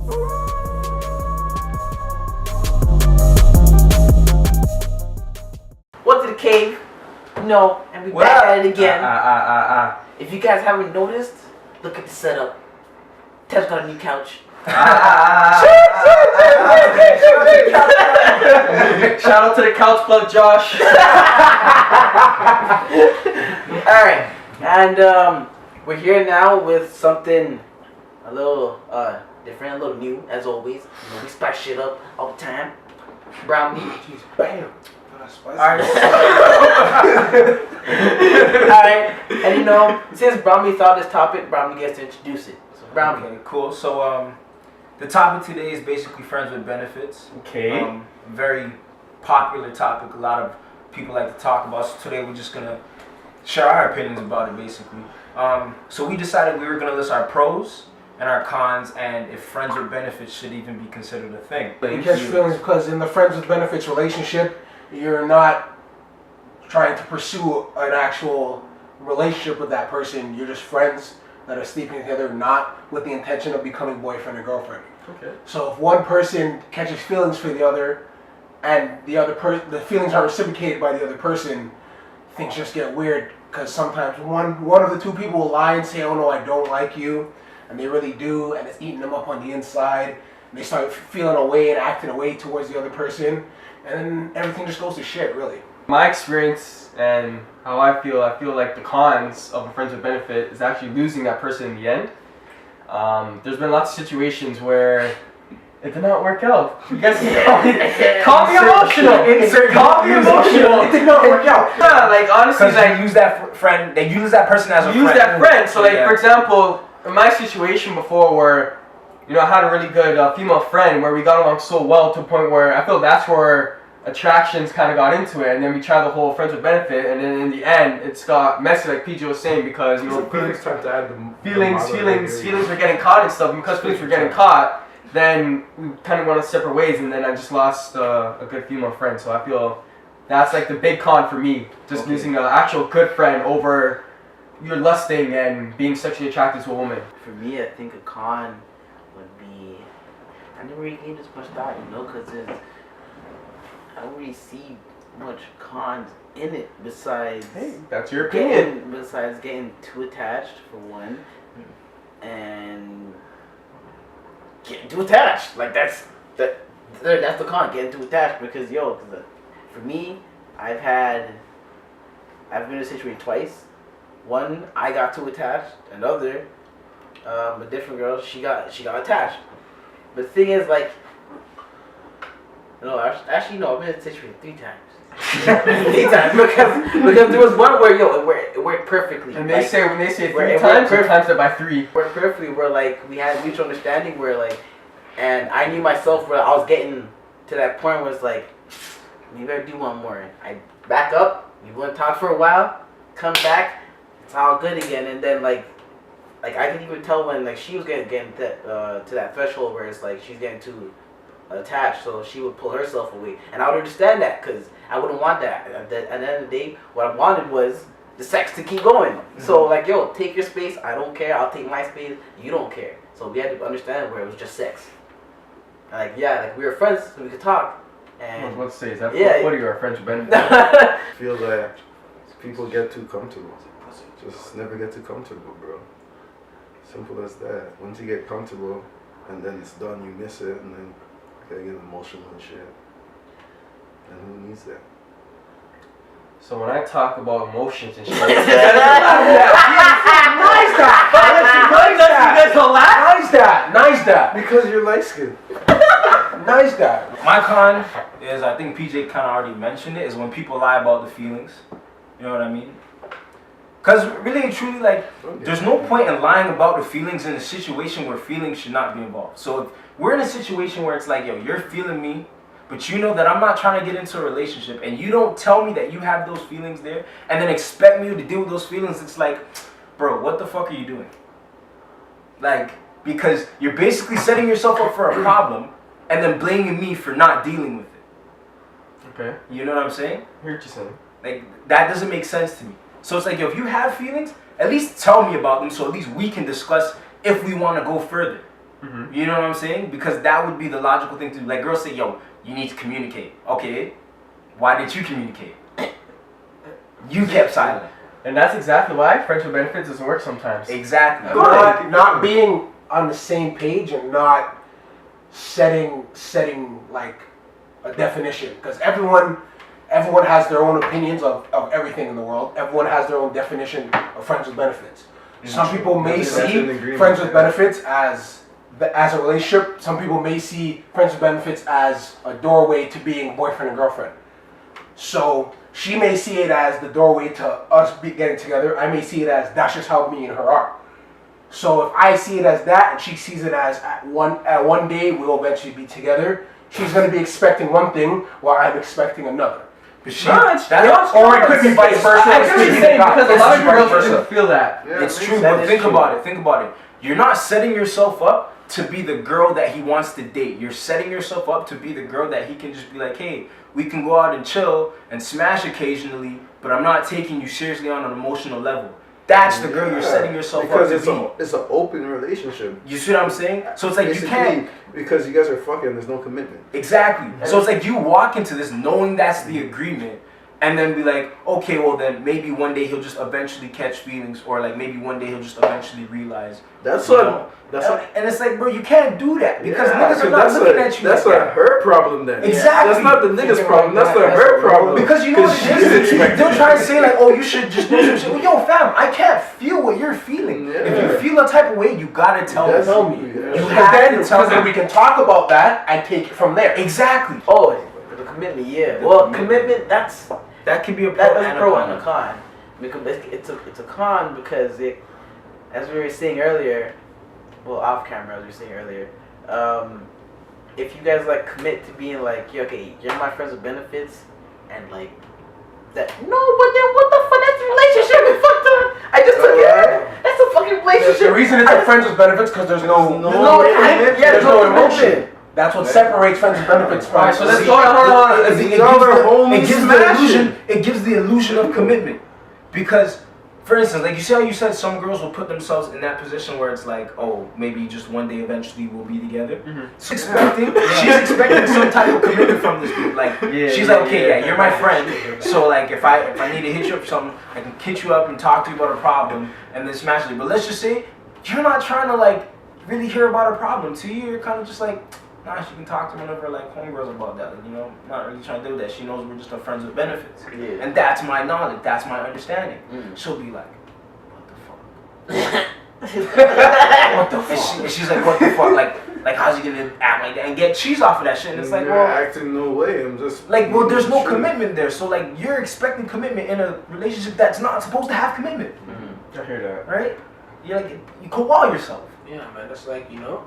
Went to the cave, no, and we back at it again. If you guys haven't noticed, look at the setup. Tev's got a new couch. Shout out to the couch plug, Josh. Alright, and we're here now with something a little different, a little new, as always. You know, we spice shit up all the time. Brown meat. Jeez, bam. Alright. And you know, since Brahmi thought this topic, Brahmi gets to introduce it. So Brahmi. Okay, cool. So the topic today is basically friends with benefits. Okay. Very popular topic. A lot of people like to talk about. So today we're just gonna share our opinions about it, basically. So we decided we were gonna list our pros and our cons, and if friends with benefits should even be considered a thing. You catch feelings because in the friends with benefits relationship, you're not trying to pursue an actual relationship with that person. You're just friends that are sleeping together, not with the intention of becoming boyfriend or girlfriend. Okay. So if one person catches feelings for the other, and the feelings are reciprocated by the other person, things just get weird. Because sometimes one of the two people will lie and say, "Oh no, I don't like you," and they really do, and it's eating them up on the inside. And they start feeling a way and acting a way towards the other person, and then everything just goes to shit, really. My experience and how I feel like the cons of a friends with benefit is actually losing that person in the end. There's been lots of situations where it did not work out. You guys call me emotional. Call me emotional. It did not work out. Yeah, like honestly, Because like you use that friend, they use that person as a friend. use that friend. So like Yeah. for example, in my situation before where, you know, I had a really good female friend where we got along so well to a point where I feel that's where attractions kind of got into it, and then we tried the whole friends with benefit, and then in the end it's got messy, like PJ was saying, because you know feelings were getting caught and stuff, and because feelings were getting caught, then we kind of went on separate ways, and then I just lost a good female friend. So I feel that's like the big con for me, just losing an actual good friend over you're lusting and being sexually attracted to a woman. For me, I think a con would be, I never really gave this much thought, you know, because I don't really see much cons in it besides That's your opinion. getting too attached for one, and getting too attached. Like that's the con, getting too attached. Because for me, I've been in a situation twice. One, I got too attached. Another, a different girl, she got attached. But the thing is, like, no, actually, no, I've been in a situation 3 times. 3 times, because there was one where it worked perfectly. And like, when they say 3 it times, worked or times it by 3. It worked perfectly where like we had mutual understanding where like, and I knew myself where I was getting to that point where it's like, maybe I do one more. I back up, we went and talk for a while, come back, it's all good again, and then like I could even tell when like she was getting to that threshold where it's like she's getting too attached, so she would pull herself away, and I would understand that because I wouldn't want that. At the end of the day, what I wanted was the sex to keep going. Mm-hmm. So like, yo, take your space. I don't care. I'll take my space. You don't care. So we had to understand where it was just sex. And like, yeah, like we were friends, so we could talk. And let's say, is that yeah, what are your friends with benefit? I feel like people get too comfortable. Just never get too comfortable, bro. Simple as that. Once you get comfortable and then it's done, you miss it, and then you get emotional and shit. And who needs that? So when I talk about emotions and shit, Nice that. Because you're light skinned. Nice that. My con is, I think PJ kind of already mentioned it, is when people lie about the feelings. You know what I mean? Because really and truly, like, there's no point in lying about the feelings in a situation where feelings should not be involved. So if we're in a situation where it's like, yo, you're feeling me, but you know that I'm not trying to get into a relationship, and you don't tell me that you have those feelings there, and then expect me to deal with those feelings, it's like, bro, what the fuck are you doing? Like, because you're basically setting yourself up for a problem, and then blaming me for not dealing with it. okay, You know what I'm saying? I hear what you're saying. Like, that doesn't make sense to me. So it's like, yo, if you have feelings, at least tell me about them so at least we can discuss if we want to go further. Mhm. You know what I'm saying? Because that would be the logical thing to do. Like girls say, yo, you need to communicate. Okay, why didn't you communicate? You kept silent. And that's exactly why friends with benefits doesn't work sometimes. Exactly. Not being on the same page and not setting like a definition, because everyone has their own opinions of everything in the world. Everyone has their own definition of friends with benefits. Some people may That's an see agreement, friends with yeah. benefits as a relationship. Some people may see friends with benefits as a doorway to being boyfriend and girlfriend. So she may see it as the doorway to us getting together. I may see it as that's just how me and her are. So if I see it as that and she sees it as at one day we'll eventually be together, she's going to be expecting one thing while I'm expecting another. But she, No, it's that's- Or it could be vice versa. I get what you're saying, because a lot of Vice girls versa. do feel that. Yeah, it's it true, makes but sense. think about it. Think about it. You're not setting yourself up to be the girl that he wants to date. You're setting yourself up to be the girl that he can just be like, hey, we can go out and chill and smash occasionally, but I'm not taking you seriously on an emotional level. That's the girl you're Yeah, setting yourself because up to be. it's an open relationship. You see what I'm saying? So it's like you Basically, can't. because you guys are fucking. There's no commitment. Exactly. So it's like you walk into this knowing that's the agreement, and then be like, okay, well then maybe one day he'll just eventually catch feelings, or like maybe one day he'll just eventually realize. That's you what. know? That's and, what. and it's like, bro, you can't do that because Yeah, niggas are not that's looking at you. That's like a that. her problem then. Exactly. That's not the nigga's Thinking problem. like That's that, her that's a problem. Because you know what she's it is? expecting They'll it. try to say like, oh, you should just know some shit. Well, yo, fam, I can't feel what you're feeling. Yeah. If you feel a type of way, you gotta tell That's- me. Tell me. Yeah. You Because have then, to tell because then me. we can talk about that and take it from there. Exactly. Oh, the commitment, yeah. Well, commitment, that's That can be a pro that's and a pro a and a con. con. Because it's a con because it, as we were saying earlier, well, off camera as we were saying earlier, if you guys like commit to being like, yeah, okay, you're my friends with benefits, and like that, no, but then what the fuck? That's a relationship. It fucked up. I just took it. That's a fucking relationship. The reason it's a friends with benefits because there's no there's no no emotion. That's what separates friends with benefits from. Alright, so let's hold on. It These gives all are the- homies it gives the smashing. illusion. It gives the illusion of commitment, because, for instance, like you see how you said some girls will put themselves in that position where it's like, oh, maybe just one day eventually we'll be together. Mhm. She's expecting some type of commitment from this dude. Like Yeah, she's yeah, like, okay, yeah. yeah, you're my friend. So like if I need to hit you up for something, I can hit you up and talk to you about a problem and then smash it. But let's just say you're not trying to like really hear about a problem. To you, you're kind of just like, nah, she can talk to one of her like homegirls about that. Like, you know, not really trying to do that. She knows we're just her friends with benefits. Yeah. And that's my knowledge. That's my understanding. Mm. She'll be like, what the fuck? What the fuck? And she's like, what the fuck? Like how's he gonna act like that and get cheese off of that shit? And it's like, you're well, acting no way. I'm just well, there's no True. commitment there. So like, you're expecting commitment in a relationship that's not supposed to have commitment, I hear that. right? You're like, you koala yourself. Yeah, man, it's like, you know,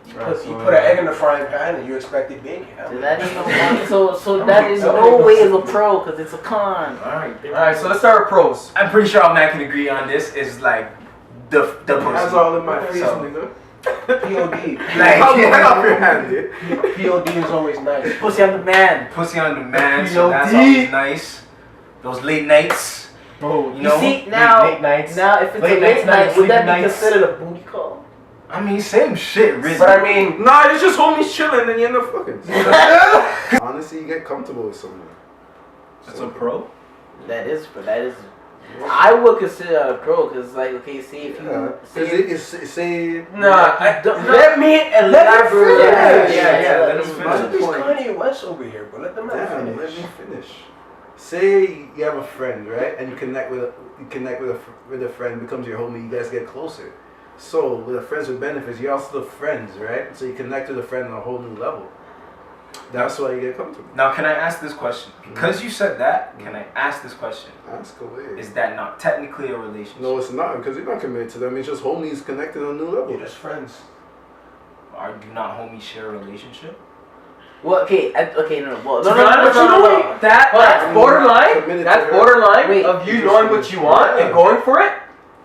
you Right, put, so, an egg in the frying pan and you expect it big. So that is so that is no way is a pro because it's a con. All right. Alright, so let's start with pros. I'm pretty sure all Matt can agree on this is like the That's pussy. all in my face, So- nigga. POD. Like, Get off your hand, dude. POD is always nice. Pussy on the man. pussy on the man, so that's POD. always nice. Those late nights, Oh, you You know. see now, late nights. now if it's Late a late nights, night, would that sleeping be nights. considered a booty call? I mean, same shit, really. But I mean, Nah, it's just homies chilling and you end up fucking. Honestly, you get comfortable with someone. That's a pro. That is, but that is. I would consider that a pro because, like, okay, see if you Yeah. Say Nah, let me finish. elaborate. Yeah, let that's him my finish. There's point. Kanye West over here, but let the man damn, let finish. me finish. Say you have a friend, right, and you connect with a friend, becomes your homie. You guys get closer. So with the friends with benefits, you're also the friends, right? So you connect with a friend on a whole new level. That's why you get comfortable. Now, can I ask this question? Because you said that, can I ask this question? Ask away. Is that not technically a relationship? No, it's not, because you're not committed to them. It's just homies connected on a new level. You're just friends. Do not homies share a relationship? Well, okay, okay, no, well, To no, be honest, no, you know no, what? That's Committed borderline. to That's her. borderline Wait, of you you knowing just- what you want and going for it,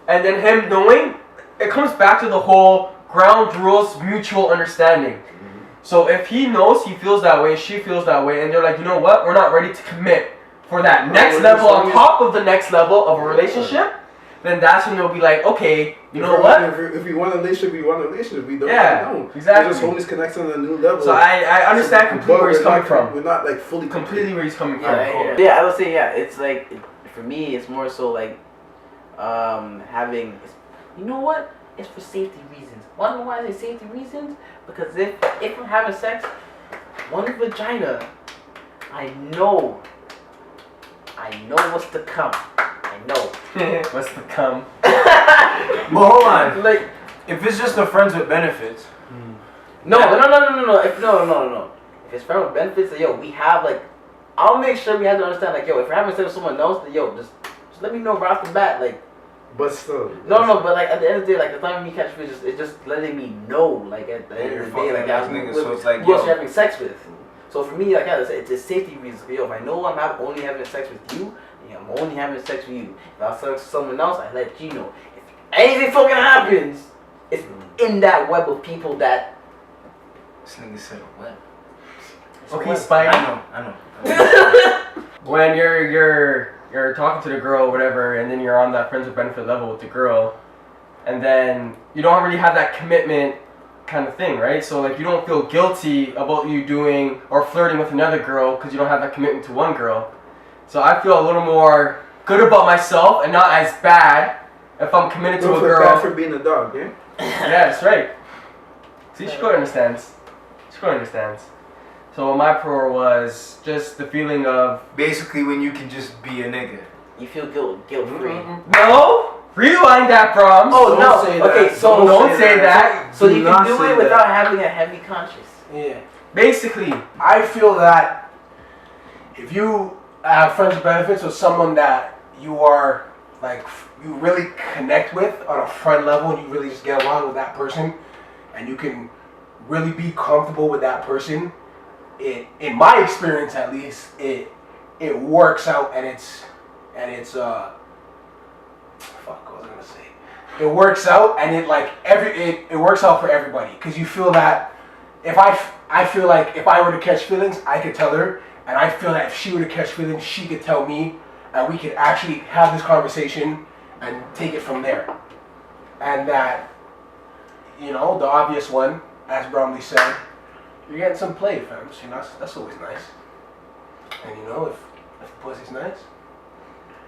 and then him knowing. It comes back to the whole ground rules, mutual understanding. So if he knows he feels that way, she feels that way, and they're like, you know what? We're not ready to commit for that No, next we're level just on always- top of the next level of a relationship. Then that's when they'll be like, okay, You know what? If we want a relationship, we want a relationship. We don't. Yeah, We don't. exactly. We're just homies connecting on a new level. So I understand completely where he's coming from. We're not like fully Completely where he's coming from. Yeah, I would say it's like for me, it's more so like having. You know what? It's for safety reasons. Wanna know why I say safety reasons? Because if I'm having sex, one vagina, I know what's to come. I know. What's to come? But hold on. Like, If it's just a friends with benefits, no. If it's friend with benefits, then, yo, we have like, I'll make sure we have to understand like, yo, if we're having sex with someone else, then yo, just let me know right off the bat, like. But still. No, but like at the end of the day, like the time me catch fish, it's just letting me know, like at the end of the day, like ass that's niggas, who so it's like, who else yo. you're having sex with. So for me, like it's a safety reason. Yo, if I know I'm only having sex with you, yeah, I'm only having sex with you. If I have sex with someone else, I let you know. If anything fucking happens, it's in that web of people that. This nigga said a web. Okay, I Spidey. I know. When you're talking to the girl or whatever, and then you're on that friends with benefit level with the girl, and then you don't really have that commitment kind of thing, right? So like you don't feel guilty about you doing or flirting with another girl because you don't have that commitment to one girl. So I feel a little more good about myself and not as bad if I'm committed to Don't a feel girl. bad for being a dog, yeah? Yeah, that's right. See, Shiko understands. Shiko understands. So my pro was just the feeling of Basically, when you can just be a nigga. You feel guilt free. no. Rewind that, Brahms. Oh Don't no! say that. Okay, so Don't say that. So Do you not can do say it that. without having a heavy conscience. Yeah. Basically, I feel that if you have friends with benefits with someone that you are like you really connect with on a friend level and you really just get along with that person and you can really be comfortable with that person, it in my experience at least, it works out and it's fuck, what was I gonna say? It works out and it works out for everybody because you feel that if I feel like if I were to catch feelings, I could tell her, and I feel that if she were to catch feelings, she could tell me, and we could actually have this conversation and take it from there. And that, you know, the obvious one, as Bromley said, you're getting some play, fam. You know, that's always nice. And you know, if the pussy's nice,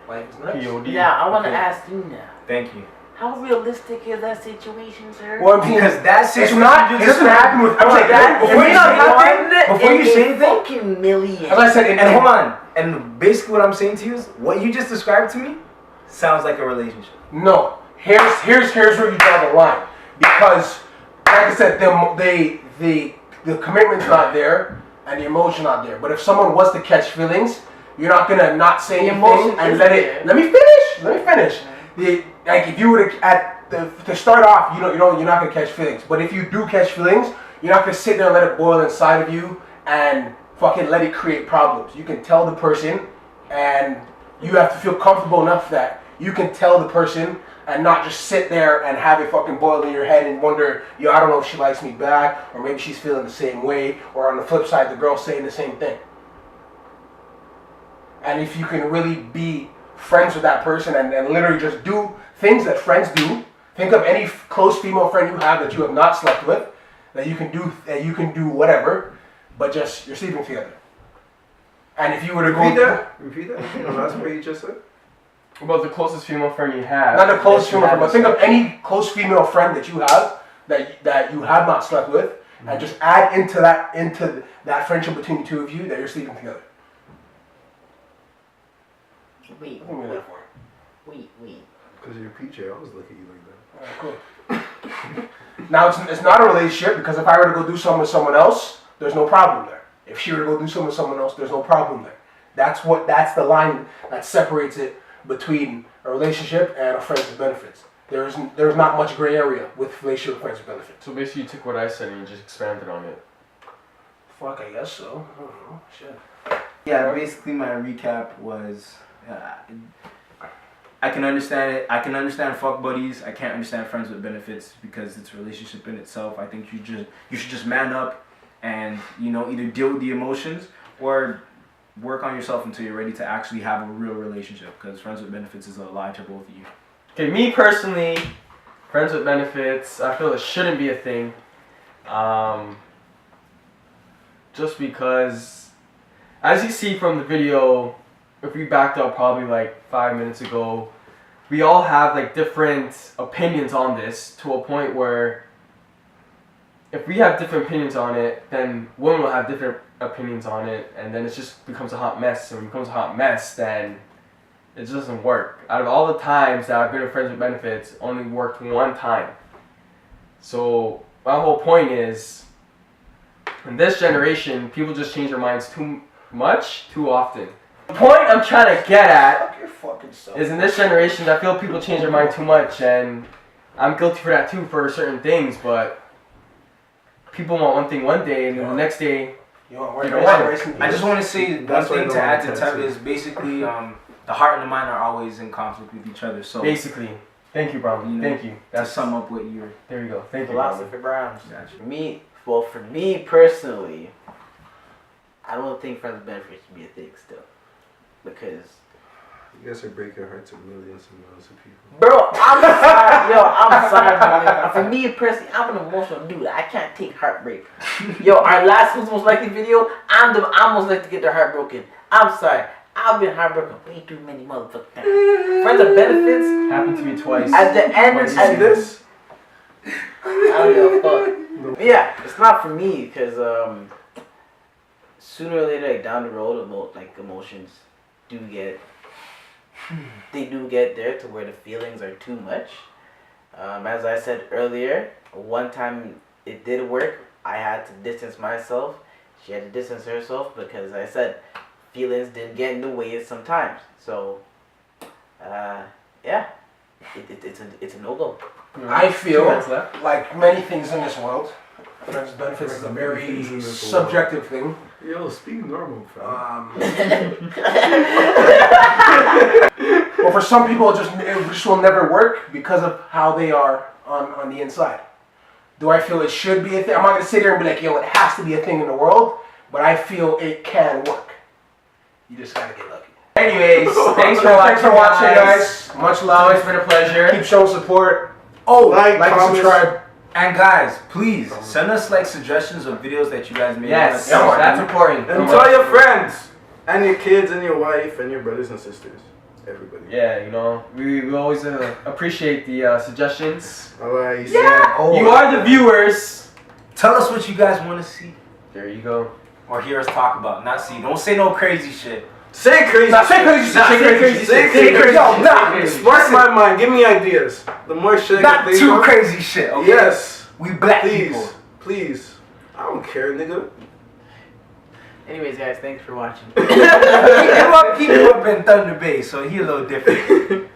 life is nice. POD. Now I want to Okay. ask you now. Thank you. How realistic is that situation, sir? Well, I mean, Because that it's situation not. you It just doesn't happen with. I'm saying that before you is say one anything- before you in say a anything- fucking million. As I said, And hold on. And basically what I'm saying to you is, what you just described to me sounds like a relationship. No, here's where you draw the line, because, like I said, the commitment's not there and the emotion not there. But if someone was to catch feelings, you're not gonna not say The anything emotion and is let there. it. Let me finish. Like if you were to start off, you're not gonna catch feelings. But if you do catch feelings, you're not gonna sit there and let it boil inside of you and fucking let it create problems. You can tell the person, and you have to feel comfortable enough that you can tell the person and not just sit there and have it fucking boil in your head and wonder, yo, I don't know if she likes me back, or maybe she's feeling the same way, or on the flip side, the girl's saying the same thing. And if you can really be friends with that person and literally just do things that friends do, think of any close female friend you have not slept with, that you can do whatever, but just you're sleeping together. And if you were to go Repeat that. The last part you just said. about the closest female friend you have. not a close that you female friend, have but think of any close female friend that you have that you have not slept with, and just add into that friendship between the two of you that you're sleeping together. Wait. Because you're PJ, I always look at you like that. Alright, cool. Now it's not a relationship, because if I were to go do something with someone else, there's no problem there. If she were to go do something with someone else, there's no problem there. That's the line that separates it between a relationship and a friends with benefits. There's not much gray area with relationship and friends with benefits. So basically, you took what I said and you just expanded on it. Fuck, I guess so. I don't know. Shit. Yeah, basically my recap was, I can understand it. I can understand fuck buddies. I can't understand friends with benefits because it's a relationship in itself. I think you should just man up and, you know, either deal with the emotions or work on yourself until you're ready to actually have a real relationship, because friends with benefits is a lie to both of you. Okay, me personally, friends with benefits, I feel it shouldn't be a thing. Just because, as you see from the video, if we backed up probably like 5 minutes ago, we all have like different opinions on this to a point where if we have different opinions on it, then women will have different opinions on it, and then it just becomes a hot mess. And when it becomes a hot mess, then it just doesn't work. Out of all the times that I've been with friends with benefits, only worked one time. So my whole point is, in this generation, people just change their minds too much, too often. The point I'm trying to get at Fuck your fucking self. is in this generation, I feel people change their mind too much, and I'm guilty for that too for certain things, but people want one thing one day, and then the next day, You want You know what? I just want to say one That's why I thing don't to add want to tattoo. Tev is basically the heart and the mind are always in conflict with each other. So basically, thank you, Brown. You know, Thank you. to That's sum up what you're there you go. Thank you, Brown. Philosopher Browns. Gotcha. For me personally, I don't think friends with benefits should be a thing still, because You guys are breaking hearts of millions and millions of people. bro, I'm sorry, I'm sorry, man. For me personally, I'm an emotional dude. I can't take heartbreak. Yo, our last Who's Most Likely video, I'm most likely to get their heart broken. I'm sorry. I've been heartbroken way too many motherfucking times. Friends with benefits, Happened to me twice. at the end, Twice. at See this? I don't give a fuck. Yeah, it's not for me because sooner or later, like down the road, emotions do get there to where the feelings are too much. As I said earlier, one time it did work. I had to distance myself. She had to distance herself because I said feelings did get in the way sometimes. So, yeah, it's a no-go. I feel 2 minutes left. like many things in this world, friends with benefits is a very subjective thing. Yo, speak normal, fam. Well, for some people, it just will never work because of how they are on the inside. Do I feel it should be a thing? I'm not gonna sit here and be like, yo, it has to be a thing in the world, but I feel it can work. You just gotta get lucky. Anyways, thanks for Thanks for watching, guys. Much It's always love. been a pleasure. Keep showing support. Oh, Like and comment. subscribe. and guys, please send us like suggestions of videos that you guys made. Yes, Yeah, man. that's important. And tell your friends, and your kids, and your wife, and your brothers and sisters. Everybody. Yeah, you know, we always appreciate the suggestions. Alright, Yeah, Oh, you are the viewers. Tell us what you guys want to see There you go. or hear us talk about. Not see. Don't say no crazy shit. Say crazy. Nah, say crazy shit. Nah, Say say crazy crazy shit. Say Say crazy. crazy. Yo, nah, Crazy. spark my mind. Give me ideas. The more shit I Not can think too of- crazy shit. Okay. Yes. We black Please. people. Please. I don't care, nigga. Anyways, guys, thanks for watching. He grew up in Thunder Bay, so he a little different.